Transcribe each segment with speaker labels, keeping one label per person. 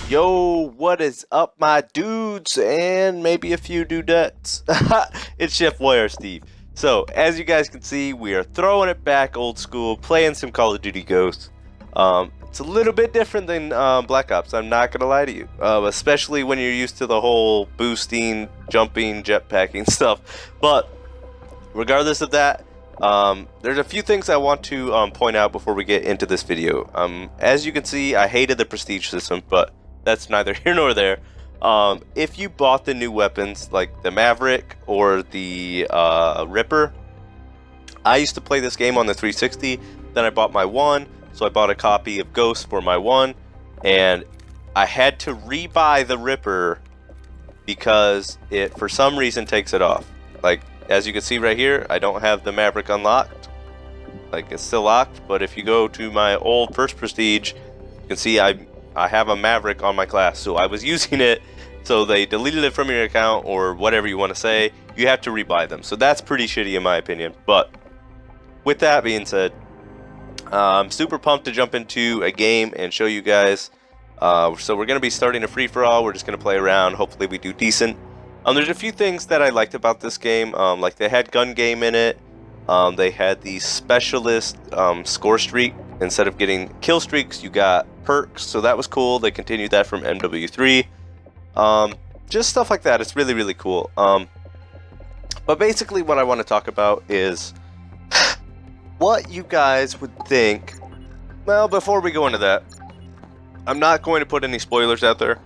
Speaker 1: Yo, what is up, my dudes, and maybe a few dudettes? It's Chef Warrior Steve. So, as you guys can see, we are throwing it back old school, playing some Call of Duty Ghosts. It's a little bit different than Black Ops, I'm not gonna lie to you. Especially when you're used to the whole boosting, jumping, jetpacking stuff. But, regardless of that, there's a few things I want to point out before we get into this video. As you can see, I hated the Prestige system, but that's neither here nor there. If you bought the new weapons like the Maverick or the Ripper, I used to play this game on the 360, then I bought my one, so I bought a copy of Ghost for my one, and I had to rebuy the Ripper because it for some reason takes it off. Like, as you can see right here, I don't have the Maverick unlocked. Like, it's still locked, but if you go to my old first Prestige, you can see I have a Maverick on my class, so I was using it, so they deleted it from your account, or whatever you want to say. You have to rebuy them, so that's pretty shitty in my opinion. But with that being said, I'm super pumped to jump into a game and show you guys. So we're going to be starting a free-for-all. We're just going to play around. Hopefully we do decent. There's a few things that I liked about this game. Like, they had gun game in it. They had the specialist score streak. Instead of getting kill streaks, you got perks, so that was cool. They continued that from MW3. Just stuff like that. It's really, really cool. But basically what I want to talk about is what you guys would think. Well, before we go into that, I'm not going to put any spoilers out there,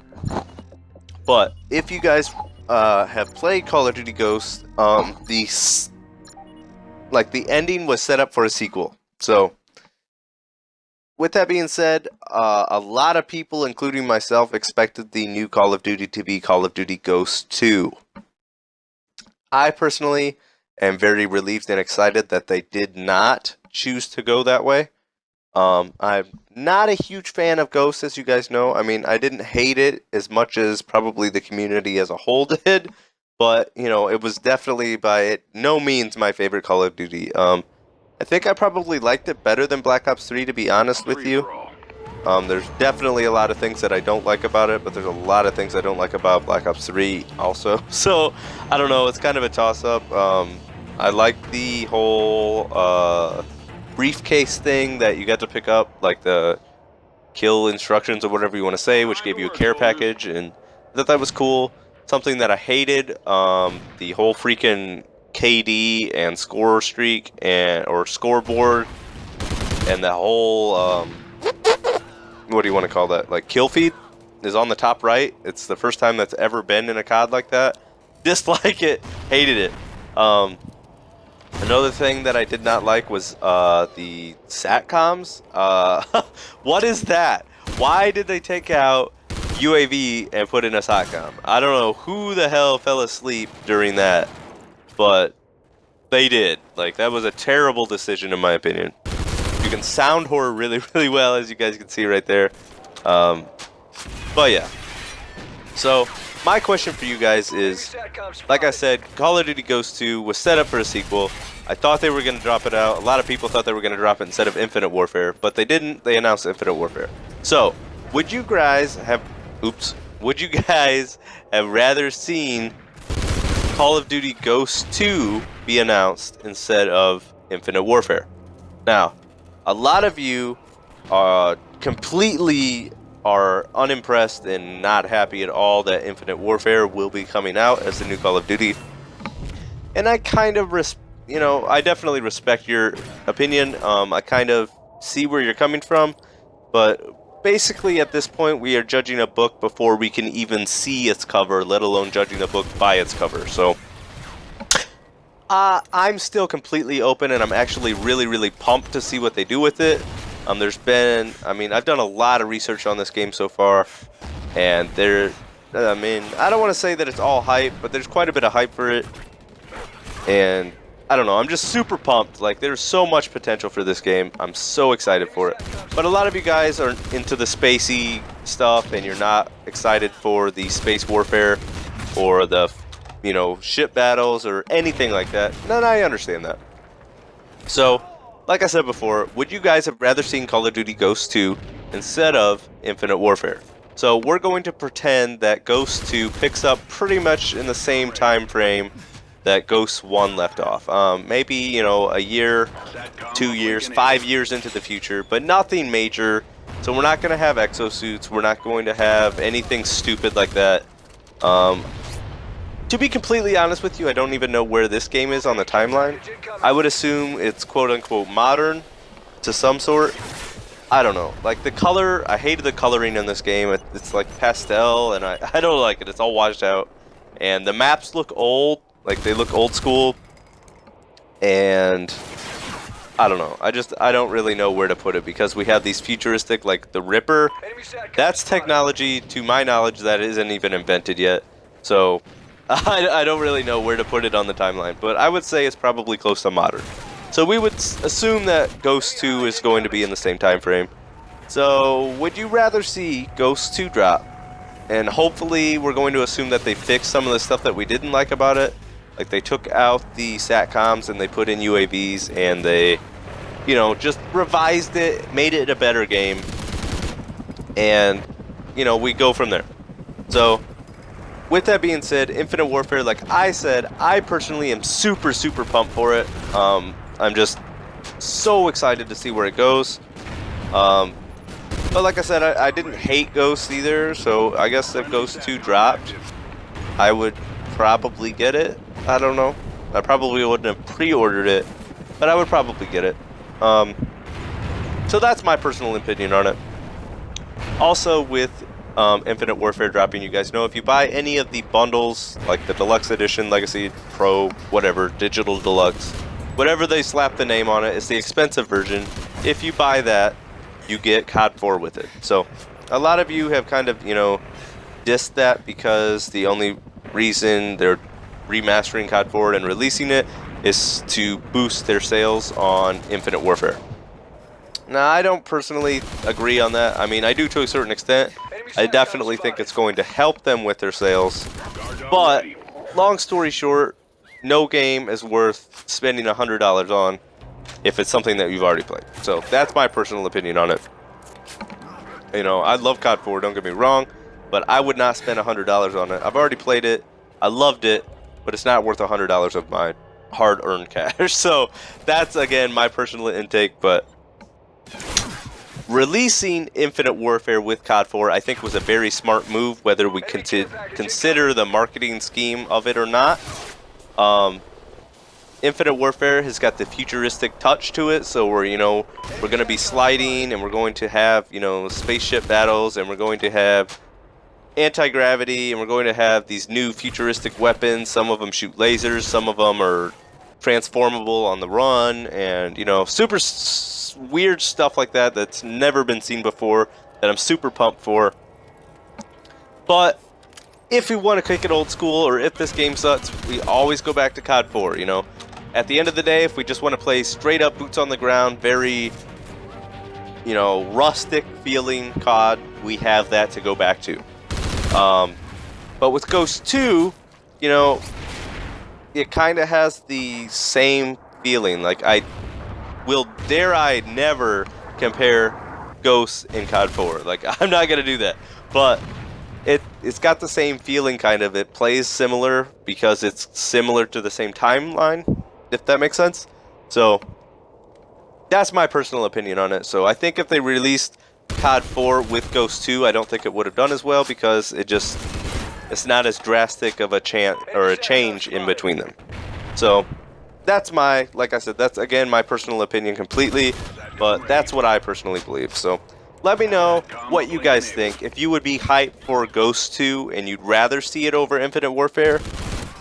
Speaker 1: but if you guys have played Call of Duty Ghosts, the ending was set up for a sequel. So with that being said, a lot of people, including myself, expected the new Call of Duty to be Call of Duty Ghosts 2. I personally am very relieved and excited that they did not choose to go that way. I'm not a huge fan of Ghosts, as you guys know. I mean, I didn't hate it as much as probably the community as a whole did, but, you know, it was definitely by no means my favorite Call of Duty. I think I probably liked it better than Black Ops 3, to be honest with you. There's definitely a lot of things that I don't like about it, but there's a lot of things I don't like about Black Ops 3 also. So, I don't know, it's kind of a toss-up. I like the whole briefcase thing that you got to pick up, like the kill instructions or whatever you want to say, which gave you a care package, and I thought that was cool. Something that I hated, the whole freaking KD and score streak or scoreboard, and the whole what do you want to call that, like kill feed is on the top right. It's the first time that's ever been in a COD like that. Dislike it, hated it. Another thing that I did not like was the SATCOMs. What is that? Why did they take out UAV and put in a SATCOM? I don't know who the hell fell asleep during that, but they did. Like, that was a terrible decision in my opinion. You can sound horror really, really well, as you guys can see right there. But yeah. So, my question for you guys is, like I said, Call of Duty Ghosts 2 was set up for a sequel. I thought they were going to drop it out. A lot of people thought they were going to drop it instead of Infinite Warfare, but they didn't. They announced Infinite Warfare. So, would you guys have rather seen Call of Duty Ghosts 2 be announced instead of Infinite Warfare? Now, a lot of you completely are unimpressed and not happy at all that Infinite Warfare will be coming out as the new Call of Duty. And I kind of, I definitely respect your opinion. I kind of see where you're coming from, but basically at this point we are judging a book before we can even see its cover, let alone judging a book by its cover. So I'm still completely open, and I'm actually really, really pumped to see what they do with it. I've done a lot of research on this game so far, and I don't want to say that it's all hype, but there's quite a bit of hype for it, and I don't know, I'm just super pumped. Like, there's so much potential for this game. I'm so excited for it. But a lot of you guys are into the spacey stuff, and you're not excited for the space warfare or the, ship battles or anything like that. And I understand that. So, like I said before, would you guys have rather seen Call of Duty Ghosts 2 instead of Infinite Warfare? So we're going to pretend that Ghost 2 picks up pretty much in the same time frame that Ghost 1 left off. Maybe, you know, a year, 2 years, 5 years into the future, but nothing major. So we're not going to have exosuits. We're not going to have anything stupid like that. To be completely honest with you, I don't even know where this game is on the timeline. I would assume it's quote-unquote modern to some sort. I don't know. Like the color, I hated the coloring in this game. It's like pastel, and I don't like it. It's all washed out. And the maps look old. Like they look old school. And I don't know. I don't really know where to put it because we have these futuristic, like the Ripper. That's technology, to my knowledge, that isn't even invented yet. So I don't really know where to put it on the timeline. But I would say it's probably close to modern. So we would assume that Ghost 2 is going to be in the same time frame. So would you rather see Ghost 2 drop? And hopefully we're going to assume that they fixed some of the stuff that we didn't like about it. Like they took out the SATCOMs and they put in UAVs and they, you know, just revised it, made it a better game. And, you know, we go from there. So with that being said, Infinite Warfare, like I said, I personally am super pumped for it. I'm just so excited to see where it goes. But like I said, I didn't hate Ghost either, so I guess if Ghost 2 dropped, I would probably get it. I don't know. I probably wouldn't have pre-ordered it, but I would probably get it. So that's my personal opinion on it. Also with Infinite Warfare dropping, you guys know if you buy any of the bundles, like the Deluxe Edition, Legacy, Pro, whatever, Digital Deluxe, whatever they slap the name on it, it's the expensive version. If you buy that, you get COD 4 with it. So a lot of you have kind of, you know, dissed that because the only reason they're remastering COD 4 and releasing it is to boost their sales on Infinite Warfare. Now, I don't personally agree on that. I mean, I do to a certain extent. I definitely think it's going to help them with their sales. But, long story short, no game is worth spending $100 on if it's something that you've already played. So that's my personal opinion on it. You know, I love COD 4, don't get me wrong, but I would not spend $100 on it. I've already played it, I loved it, but it's not worth $100 of my hard-earned cash. So that's, again, my personal intake, but releasing Infinite Warfare with COD 4 I think was a very smart move, whether we consider the marketing scheme of it or not. Infinite Warfare has got the futuristic touch to it, so we're going to be sliding, and we're going to have, you know, spaceship battles, and we're going to have anti-gravity, and we're going to have these new futuristic weapons. Some of them shoot lasers, some of them are transformable on the run, and, you know, super weird stuff like that that's never been seen before, that I'm super pumped for. But if we want to kick it old school, or if this game sucks, we always go back to COD 4, you know. At the end of the day, if we just want to play straight up boots on the ground, very, you know, rustic feeling COD, we have that to go back to. But with Ghost 2, you know, it kind of has the same feeling. Like, I never compare Ghost and COD 4. Like, I'm not going to do that. But it's got the same feeling, kind of. It plays similar because it's similar to the same timeline, if that makes sense. So that's my personal opinion on it. So I think if they released COD 4 with Ghost 2, I don't think it would have done as well, because it's not as drastic of a change in between them. So that's like I said, that's again my personal opinion completely, but that's what I personally believe. So let me know what you guys think. If you would be hyped for Ghost 2 and you'd rather see it over Infinite Warfare,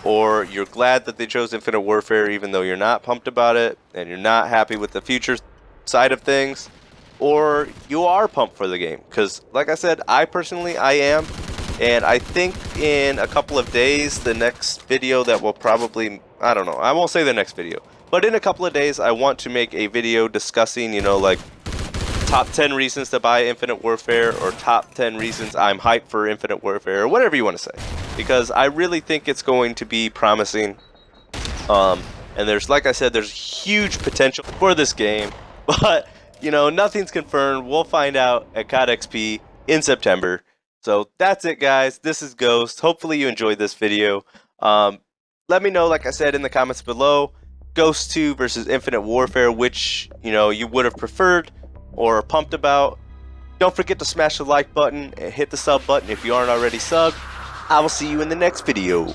Speaker 1: or you're glad that they chose Infinite Warfare even though you're not pumped about it and you're not happy with the future side of things, or you are pumped for the game. Because like I said, I am, and I think in a couple of days, the next video that will probably, I don't know, I won't say the next video, but in a couple of days I want to make a video discussing, you know, like top 10 reasons to buy Infinite Warfare, or top 10 reasons I'm hyped for Infinite Warfare, or whatever you want to say, because I really think it's going to be promising. And there's, like I said, there's huge potential for this game, but you know, nothing's confirmed. We'll find out at COD XP in September. So that's it, guys. This is Ghost. Hopefully you enjoyed this video. Let me know, like I said, in the comments below, Ghost 2 versus Infinite Warfare, which, you would have preferred or are pumped about. Don't forget to smash the like button and hit the sub button if you aren't already subbed. I will see you in the next video.